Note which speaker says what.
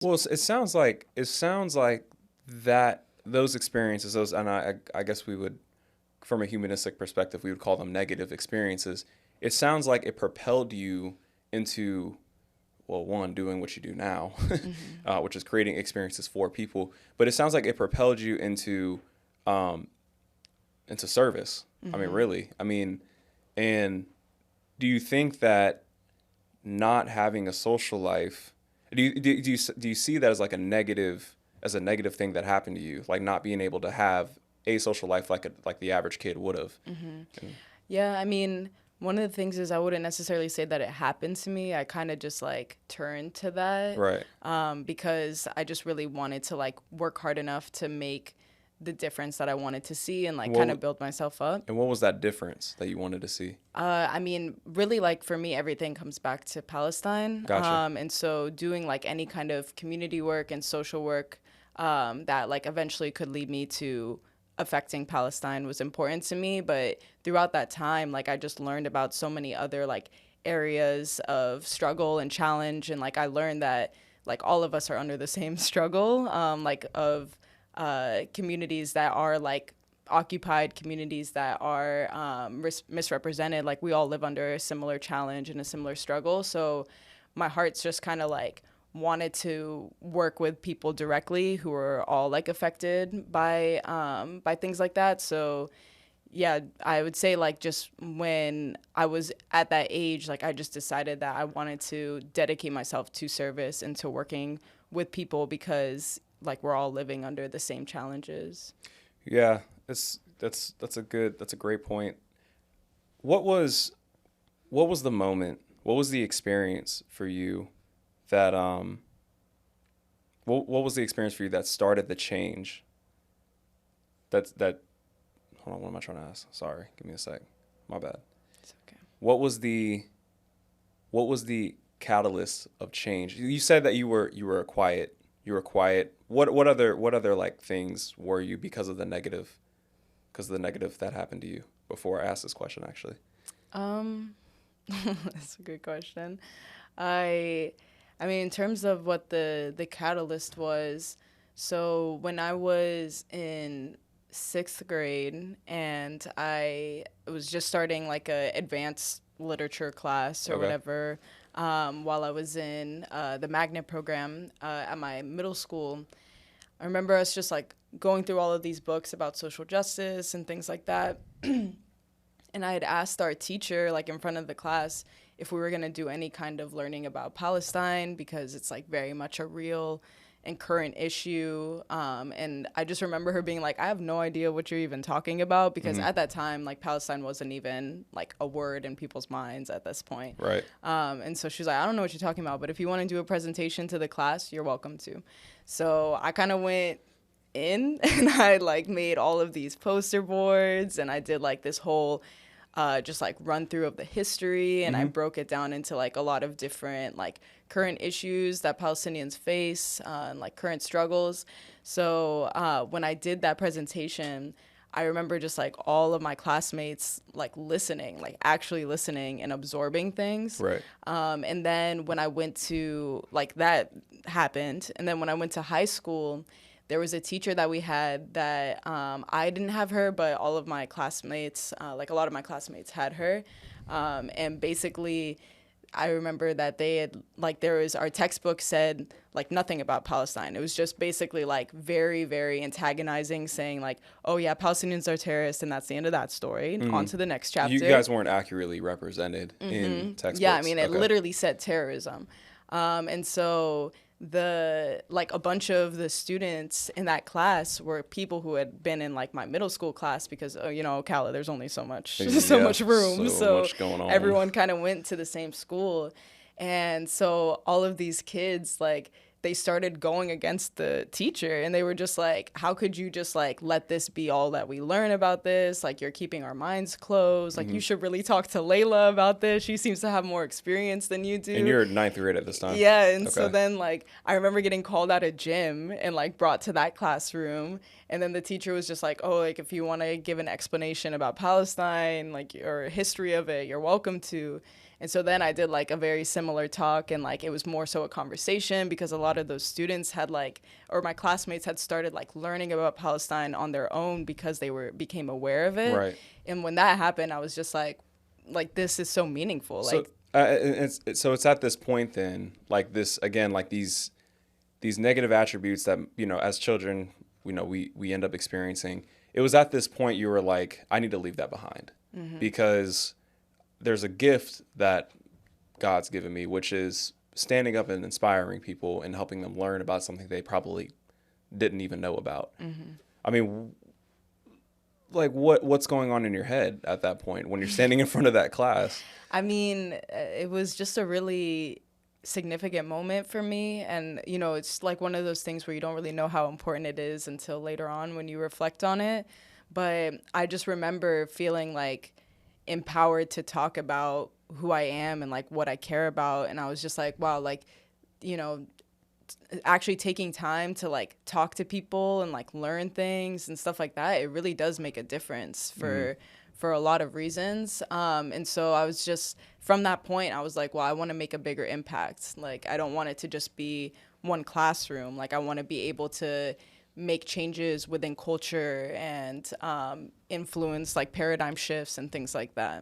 Speaker 1: Well, it sounds like that those experiences, those, and I guess we would, from a humanistic perspective, we would call them negative experiences. It sounds like it propelled you into, well, one, doing what you do now,
Speaker 2: Mm-hmm.
Speaker 1: which is creating experiences for people. But it sounds like it propelled you um, into service. I mean,
Speaker 2: Mm-hmm.
Speaker 1: really. I mean, and do you think that not having a social life, do you see that as like as a negative thing that happened to you, like not being able to have a social life like the average kid would have?
Speaker 2: Mm-hmm.
Speaker 1: And,
Speaker 2: Yeah, I mean, one of the things is I wouldn't necessarily say that it happened to me. I kind of just like turned to that
Speaker 1: right.
Speaker 2: because I just really wanted to like work hard enough to make the difference that I wanted to see and like kind
Speaker 1: What
Speaker 2: of build myself up.
Speaker 1: and what was that difference that you wanted to see?
Speaker 2: I mean, really, like for me, everything comes back to Palestine.
Speaker 1: Gotcha.
Speaker 2: And so doing like any kind of community work and social work that like eventually could lead me to affecting Palestine was important to me. But throughout that time, like I just learned about so many other like areas of struggle and challenge. And like I learned that like all of us are under the same struggle, like of communities that are like occupied communities that are misrepresented. Like we all live under a similar challenge and a similar struggle. So my heart's just kind of like wanted to work with people directly who are all like affected by things like that. So yeah, I would say like just when I was at that age, like I just decided that I wanted to dedicate myself to service and to working with people because like we're all living under the same challenges.
Speaker 1: Yeah, that's a great point. What was what was the moment? What was the experience for you that what was the experience for you that started the change? That hold on, what am I trying to ask? Sorry, give me a sec. My bad.
Speaker 2: It's okay.
Speaker 1: What was the what was the catalyst of change? You said that you were quiet. You were quiet. What other like things were you because of the negative that happened to you before I asked this question actually?
Speaker 2: Um, that's a good question. I I mean in terms of what the catalyst was, so when I was in 6th grade and I was just starting like a advanced literature class or
Speaker 1: Okay.
Speaker 2: whatever, while I was in the magnet program at my middle school, I remember us just like going through all of these books about social justice and things like that. And I had asked our teacher, like in front of the class, if we were going to do any kind of learning about Palestine because it's like very much a real and current issue. And I just remember her being like, I have no idea what you're even talking about because
Speaker 1: Mm-hmm.
Speaker 2: at that time, like Palestine wasn't even like a word in people's minds at this point.
Speaker 1: Right.
Speaker 2: And so she was like, I don't know what you're talking about, but if you want to do a presentation to the class, you're welcome to. So I kind of went in and I like made all of these poster boards and I did like this whole just like run through of the history and I
Speaker 1: Mm-hmm.
Speaker 2: broke it down into like a lot of different like current issues that Palestinians face and like current struggles. So when I did that presentation, I remember just like all of my classmates like listening, like actually listening and absorbing things.
Speaker 1: Right.
Speaker 2: And then when I went to like that happened, and then when I went to high school, there was a teacher that we had that I didn't have her, but all of my classmates, like a lot of my classmates, had her. And basically, I remember that they had like there was our textbook said like nothing about Palestine. It was just basically like very very antagonizing, saying like, oh yeah, Palestinians are terrorists, and that's the end of that story. On
Speaker 1: Mm-hmm.
Speaker 2: to the next
Speaker 1: You
Speaker 2: chapter.
Speaker 1: guys weren't accurately represented in
Speaker 2: Yeah, I
Speaker 1: textbooks.
Speaker 2: mean, it
Speaker 1: Okay.
Speaker 2: literally said terrorism. And so the like a bunch of the students in that class were people who had been in like my middle school class because you know, Ocala, there's only so much so
Speaker 1: Yeah,
Speaker 2: much room.
Speaker 1: so
Speaker 2: So
Speaker 1: much going on.
Speaker 2: everyone kind of went to the same school. And so all of these kids like they started going against the teacher and they were just like, how could you just like let this be all that we learn about this? Like you're keeping our minds closed. Like
Speaker 1: Mm-hmm.
Speaker 2: you should really talk to Layla about this. She seems to have more experience than you
Speaker 1: And
Speaker 2: do.
Speaker 1: you're ninth grade at this time.
Speaker 2: Yeah, and so
Speaker 1: Okay.
Speaker 2: then like I remember getting called out of gym and like brought to that classroom, and then the teacher was just like, "Oh, like if you want to give an explanation about Palestine, like or history of it, you're welcome to." And so then I did like a very similar talk, and like it was more so a conversation because a lot of those students had like, or my classmates had started like learning about Palestine on their own because they became aware of it.
Speaker 1: Right.
Speaker 2: And when that happened, I was just like this is so meaningful.
Speaker 1: So,
Speaker 2: Like,
Speaker 1: it's at this point then, like this again, like these negative attributes that, you know, as children, you know, we end up experiencing. It was at this point you were like, I need to leave that behind, because there's a gift that God's given me, which is standing up and inspiring people and helping them learn about something they probably didn't even know about. I mean, like what's going on in your head at that point when you're standing in front of that class?
Speaker 2: I mean, it was just a really significant moment for me. And, you know, it's like one of those things where you don't really know how important it is until later on when you reflect on it. But I just remember feeling like empowered to talk about who I am and like what I care about. And I was just like, wow, like, you know, actually taking time to like talk to people and like learn things and stuff like that, it really does make a difference for a lot of reasons. And so I was just, from that point, I was like, well, I want to make a bigger impact. Like, I don't want it to just be one classroom. Like, I want to be able to make changes within culture and influence like paradigm shifts and things like that.